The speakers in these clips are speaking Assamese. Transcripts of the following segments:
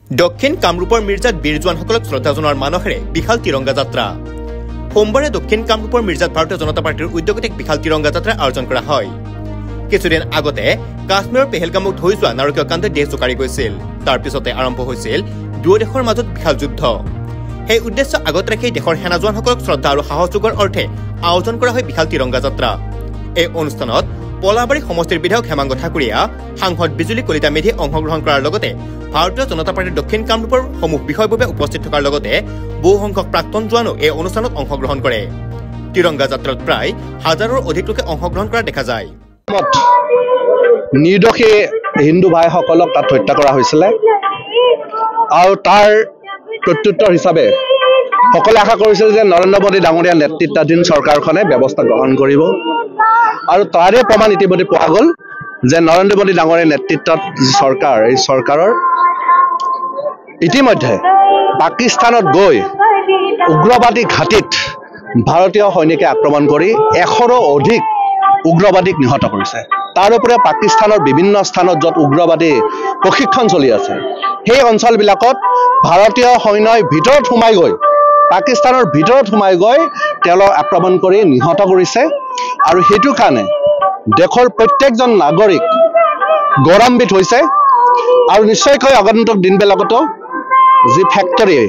দক্ষিণ কামৰূপৰ মিৰ্জাত বীৰ জোৱানসকলক শ্ৰদ্ধা জনোৱাৰ মানসেৰে বিশাল তিৰংগা যাত্ৰা সোমবাৰে দক্ষিণ কামৰূপৰ মিৰ্জাত ভাৰতীয় জনতা পাৰ্টিৰ উদ্যোগত বিশাল তিৰংগা যাত্ৰা আয়োজন কৰা হয় কিছুদিন আগতে কাশ্মীৰৰ পেহেলগামক ধৰি যোৱা নাৰকীয় কাণ্ডে দেশ জোকাৰি গৈছিল তাৰ পিছতে আৰম্ভ হৈছিল দুয়ো দেশৰ মাজত বিশাল যুদ্ধ সেই উদ্দেশ্য আগত ৰাখি দেশৰ সেনা জোৱানসকলক শ্ৰদ্ধা আৰু সাহস যোগৰ অৰ্থে আয়োজন কৰা হয় বিশাল তিৰংগা যাত্ৰা এই অনুষ্ঠানত পলাবাৰী সমষ্টিৰ বিধায়ক হেমাংগ ঠাকুৰীয়া সাংসদ বিজুলী কলিতা মেধি অংশগ্ৰহণ কৰাৰ লগতে ভাৰতীয় জনতা পাৰ্টিৰ দক্ষিণ কামৰূপৰ সমূহ বিষয়ভাৱে উপস্থিত থকাৰ লগতে বহু সংখ্যক প্ৰাক্তন জোৱানো এই অনুষ্ঠানত অংশগ্ৰহণ কৰে তিৰংগা যাত্ৰাত প্ৰায় হাজাৰৰ অধিক লোকে অংশগ্ৰহণ কৰা দেখা যায় নিৰ্দোষী হিন্দু ভাইসকলক তাত হত্যা কৰা হৈছিল আৰু তাৰ প্ৰত্যুত্তৰ হিচাপে সকলে আশা কৰিছিল যে নৰেন্দ্ৰ মোদী ডাঙৰীয়া নেতৃত্বাধীন চৰকাৰখনে ব্যৱস্থা গ্ৰহণ কৰিব আৰু তাৰে প্ৰমাণ ইতিমধ্যে পোৱা গ'ল যে নৰেন্দ্ৰ মোদী ডাঙৰীয়া নেতৃত্বত যি চৰকাৰ এই চৰকাৰৰ ইতিমধ্যে পাকিস্তানত গৈ উগ্ৰবাদী ঘাটিত ভাৰতীয় সৈনিকে আক্ৰমণ কৰি 100ৰো অধিক উগ্ৰবাদীক নিহত কৰিছে তাৰ উপৰি পাকিস্তানৰ বিভিন্ন স্থানত য'ত উগ্ৰবাদী প্ৰশিক্ষণ চলি আছে সেই অঞ্চলবিলাকত ভাৰতীয় সৈন্যই ভিতৰত সোমাই গৈ পাকিস্তানৰ ভিতৰত সোমাই গৈ তেওঁলোক আক্ৰমণ কৰি নিহত কৰিছে আৰু সেইটো কাৰণে দেশৰ প্ৰত্যেকজন নাগৰিক গৌৰৱান্বিত হৈছে আৰু নিশ্চয়কৈ আগন্তুক দিনবিলাকতো যি ফেক্টৰী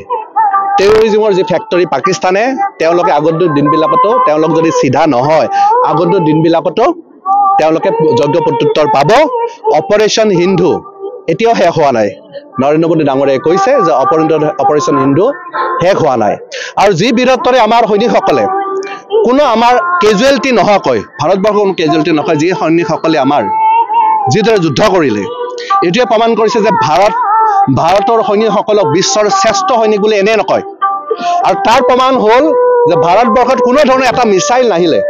টেৰৰিজিমৰ যি ফেক্টৰী পাকিস্তানে তেওঁলোকে আগন্তুক দিনবিলাকতো তেওঁলোক যদি সিধা নহয় আগন্তুক দিনবিলাকতো তেওঁলোকে যোগ্য প্ৰত্যুত্তৰ পাব অপাৰেশ্যন হিন্দু এতিয়াও শেষ হোৱা নাই নৰেন্দ্ৰ মোদী ডাঙৰীয়াই কৈছে যে অপাৰেশ্যন হিন্দু শেষ হোৱা নাই আৰু যি বীৰত্বৰে আমাৰ সৈনিকসকলে কোনো আমাৰ কেজুৱেলিটি নোহোৱাকৈ ভাৰতবৰ্ষৰ কোনো কেজুৱেলিটি নহয় যি সৈনিকসকলে আমাৰ যিদৰে যুদ্ধ কৰিলে এইটোৱে প্ৰমাণ কৰিছে যে ভাৰতৰ সৈনিকসকলক বিশ্বৰ শ্ৰেষ্ঠ সৈনিক বুলি এনে নকয় আৰু তাৰ প্ৰমাণ হ'ল যে ভাৰতবৰ্ষত কোনো ধৰণৰ এটা মিছাইল নাহিলে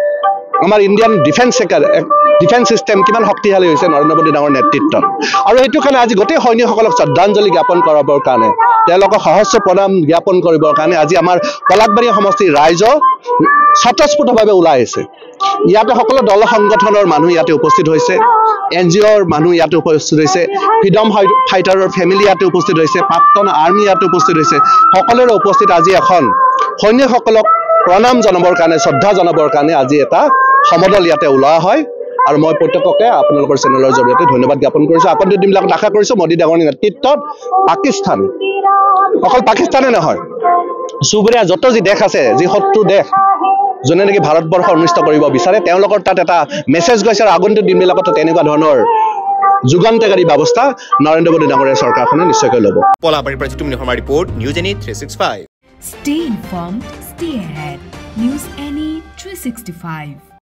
আমাৰ ইণ্ডিয়ান ডিফেন্স সিস্টেম কিমান শক্তিশালী হৈছে নৰেন্দ্ৰ মোদী ডাঙৰ নেতৃত্বত আৰু এইটো কাৰণে আজি গোটেই সৈনিকসকলক শ্ৰদ্ধাঞ্জলি জ্ঞাপন কৰাবৰ কাৰণে তেওঁলোকক সহস্ৰ প্ৰণাম জ্ঞাপন কৰিবৰ কাৰণে আজি আমাৰ পলাশবাৰী সমষ্টিৰ ৰাইজ স্বতঃস্ফূৰ্তভাৱে ওলাই আহিছে ইয়াতে সকলো দল সংগঠনৰ মানুহ ইয়াতে উপস্থিত হৈছে NGOৰ মানুহ ইয়াতে উপস্থিত হৈছে ফ্ৰীডম ফাইটাৰৰ ফেমিলি ইয়াতে উপস্থিত হৈছে প্ৰাক্তন আৰ্মি ইয়াতে উপস্থিত হৈছে সকলোৰে উপস্থিত আজি এখন সৈনিকসকলক প্ৰণাম জনাবৰ কাৰণে শ্ৰদ্ধা জনাবৰ কাৰণে আজি এটা সমদল ইয়াতে ওলোৱা হয় আৰু মই প্ৰত্যেককে আপোনালোকৰ চেনেলৰ জৰিয়তে ধন্যবাদ জ্ঞাপন কৰিছো আপোনালোকৰ দিনবিলাক আশা কৰিছো মোদী ডাঙৰীয়াৰ নেতৃত্বত পাকিস্তান অকল পাকিস্তানে নহয় চুবুৰীয়া যত যি দেশ আছে যি শত্ৰু দেশ যোনে নেকি ভাৰতবৰ্ষ অনিষ্ট কৰিব বিচাৰে তেওঁলোকৰ তাত এটা মেছেজ গৈছে আৰু আগন্তুক দিনবিলাকত তেনেকুৱা ধৰণৰ যুগান্তকাৰী ব্যৱস্থা নৰেন্দ্ৰ মোদী ডাঙৰীয়াৰ চৰকাৰখনে নিশ্চয়কৈ ল'ব পলাবাৰীৰ পৰা জিতুমণি শৰ্মাৰ report news any 365 Stay informed, stay ahead. News Any 365.